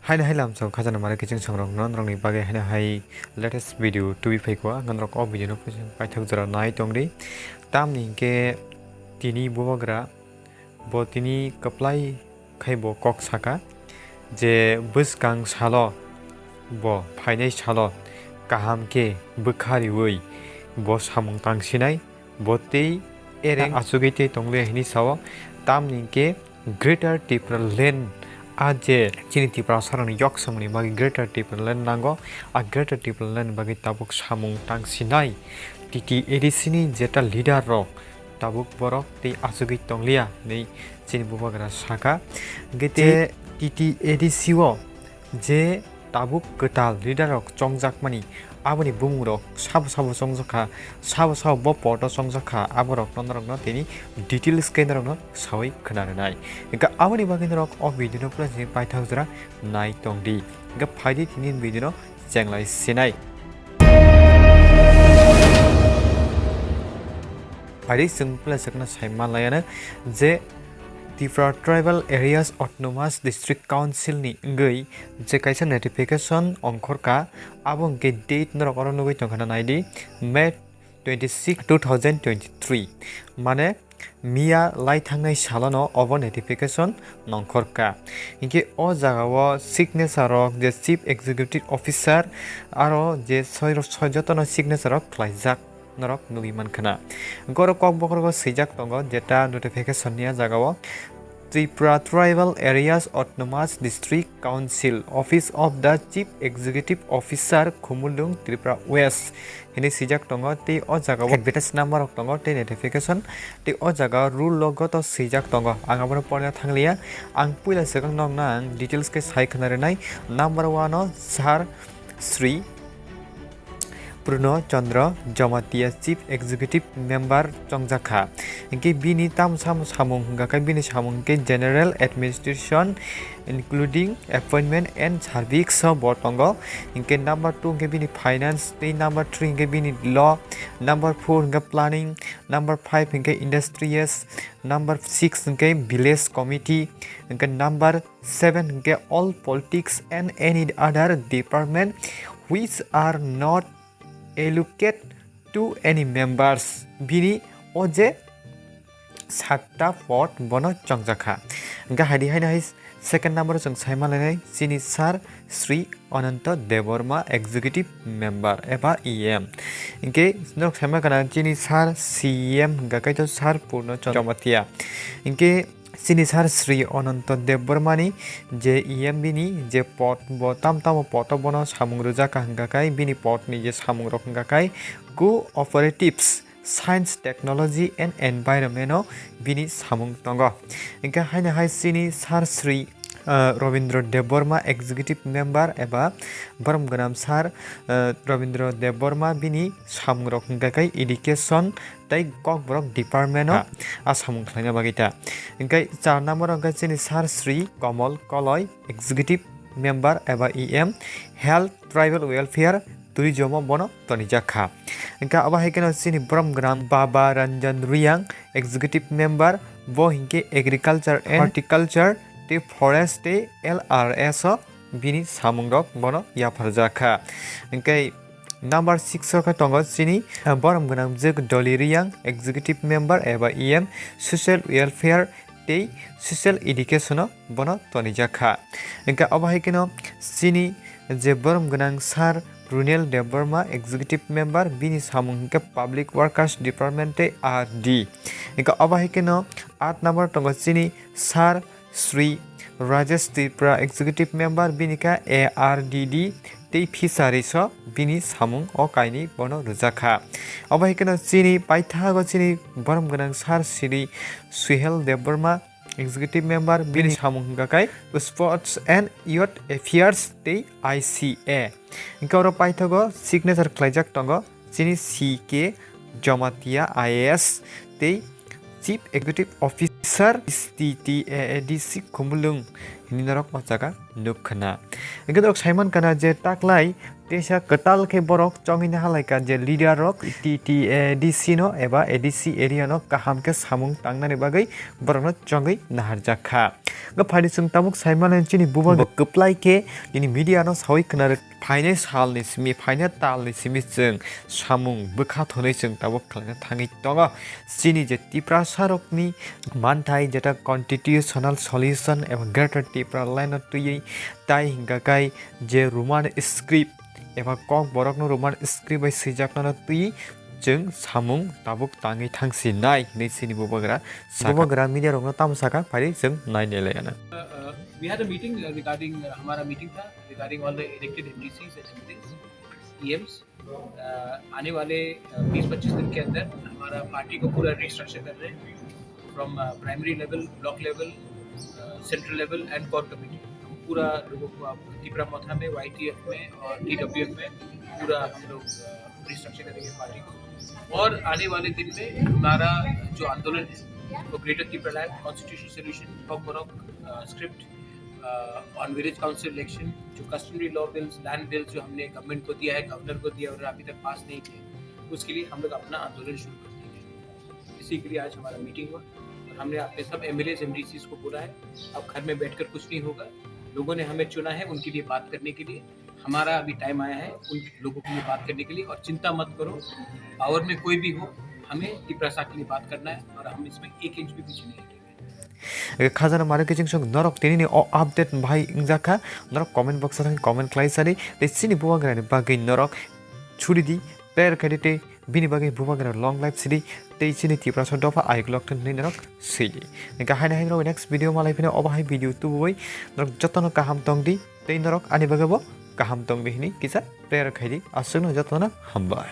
Haina hailam so khajana mare kiching songrong non rong ni bage haina hai latest video to be fake wa ngan rok o video no pai thak jara nai tongri tam ni ke tini bubagra bo tini kaplai khaibo kok saka je buskang salo bo phainai salo kaham ke bukhari woi bo samung tangsinai bo tei ereng Achwk Tongliya hini sawo tam ni ke greater Tipra land aje chini Tipra sarang yok samni bagi greater Tipra land nango a greater Tipra land bagi tabuk samung tangsinai TTAADC ni jeta leader rok tabuk borok Tei Achwk Tongliya nei chini Bubagra Sakha gete TTAADC wo je tabuk Kwtal leader rok chongjakmani aboni bumurok sabo sabo songjaka sabo sabo bo poto songjaka aborok nonrok no tini details kenrok no sawai khnaranai ga aboni baginrok o video no plus pai thagjara nai tongdi ga phaidi tini video no jenglai sinai phaidi sung plus sakna saima layana je Tipra Tribal Areas Autonomous District Council ni ngei je kaisa notification ongkhorka abong ke date norok oro nugui tongkhana naidi May 26 2023 mane Mia lai thangnai salono obo notification nongkhorka inke o jagao signature rok je Chief Executive Officer aro je jotono signature rok khlaijak norok nugi mankhana goro kok bokorgo sijak tongo jeta notification nia jagao Tipra Tribal Areas Autonomous District Council Office of the Chief Executive Officer Khumulung Tripura West hini sijak tongo tei o jagao advertise number ok tongo tei notification tei o jagao rule logo to sijak tongo ang abono porna thanglia ang puila sekang nok nang details ke sai khanarenai number 1 o Sir Sri Purno Chandra Jamatiya Chief Executive Member Chongjaka inke bini tam samung gakai bini samung ke General Administration including appointment and service botongo inke number 2 inke bini finance tei number 3 inke bini law number 4 inke planning number 5 inke industries number 6 inke village committee inke number 7 inke all politics and any other department which are not allocate to any members bini oje satta pot bono chongjaka ga hadi haina hai second number jong saima lenai chini Sir Sri Ananta Deborma Executive Member eba EM inke nok saima kana chini Sir CM ga kai to Sir Purno Jamatiya inke chini Sir Sri Ananta Debormani je EM bini je pot bo tam pot bono samung rujaka hanggakai bini pot ni je samung rok hanggakai cooperatives Science Technology and Environment bini samung tongo inka haina hai chini Sir Sri Robindra Deborma Executive Member eba borom ganam Sir Robindra Deborma bini samung rok hanggakai education tei kok borok department asamung khlaina bagita inkai 4 number angka chini Sir Sri Kamal Koloi Executive Member eba EM Health Tribal Welfare Tourism bono tonijaka inka aba haikeno chini borom gram Baba Ranjan Riyang Executive Member bo hinke Agriculture and Horticulture te Forest te LRS bini samung rok bono yafarjaka inkai number 6 ka tongo chini borom ganam jek Dolly Riyang Executive Member eba EM Social Welfare tei Social Education bono tonijaka inka abahikino chini je borom ganang Sir Runel Deborma Executive Member bini samung ke Public Workers Department te RD inka abahikino 8 number tongo chini Sir Sri Rajesh Tipra Executive Member binika ARDD tei fisheries bini samung o kaini bono rujaka abahikeno chini paithago chini borom ganang Sir Sri Suhel Deborma Executive Member bini samung gakai Sports and Youth Affairs tei ICA inka oro paithago signature khlaijak tongo chini CK Jamatiya IAS tei Chief Executive Officer TTAADC Khumulung hini norok o jaga nukkhana hingke norok saimang kana je taklai tesa Kwtal ke borok chongini halaika je leader rok TTAADC no eba ADC area no kaham ke samung tangnani bagui borok no chongui naharjakha gaphaini chung tabuk saimang chini Bubagra Kwtlai ke ini media no sawi khnar phaine sal ni simi phaine tal ni simi chung samung bukha thonai chung tabuk khalna thangi tongo chini je Tipra sarok ni manthai jeta constitutional solution eba greater Tipra line of tui tai hingakai je roman script eba kok borok no roman script bai sijakna tui chung samung tabuk tangi thangsi nai ni sini Bubagra media rok no tamsaka phari chung nai nelayana. We had a meeting regarding हमारा meeting था regarding all the elected MDCs and MPs, EMs. आने वाले 20-25 दिन के अंदर हमारा party को पूरा रिस्ट्रक्चर कर रहे हैं from primary level, block level, central level and core committee. हम पूरा लोगों को टिपरा मोथा में, YTF में और TWF में पूरा हम लोग रिस्ट्रक्चर करेंगे पार्टी को. और आने वाले दिन में हमारा जो आंदोलन है वो greater Tipra land constitution solution, पॉक script on village council election, जो customary law bills, land bills जो हमने गवर्नमेंट को दिया है, गवर्नर को दिया और अभी तक पास नहीं किए, उसके लिए हम लोग अपना आंदोलन शुरू कर देंगे. इसी के लिए आज हमारा मीटिंग हुआ और हमने अपने सब MLAs MDCs को बोला है अब घर में बैठकर कुछ नहीं होगा. लोगों ने हमें चुना है उनके लिए बात करने के लिए. हमारा अभी टाइम आया है उन लोगों के लिए बात करने के लिए. और चिंता मत करो, पावर में कोई भी हो, हमें टिपरा साख के लिए बात करना है और हम इसमें 1 इंच भी पीछे नहीं हटेंगे. khajana mare ke jing norok tini o update bhai ingjaka norok comment box ang comment klaisari te chini Bubagra ni bagui norok churi di player khaidite bini bagui Bubagra long life sidi te chini Tipra so dofa Achwk Tongliya norok sidi ga haina haino next video malai phine obahai video tu boi norok jotono kaham tongdi te norok ani bagabo kaham tongdi hini kisa player khaidi asungno jotono hambai.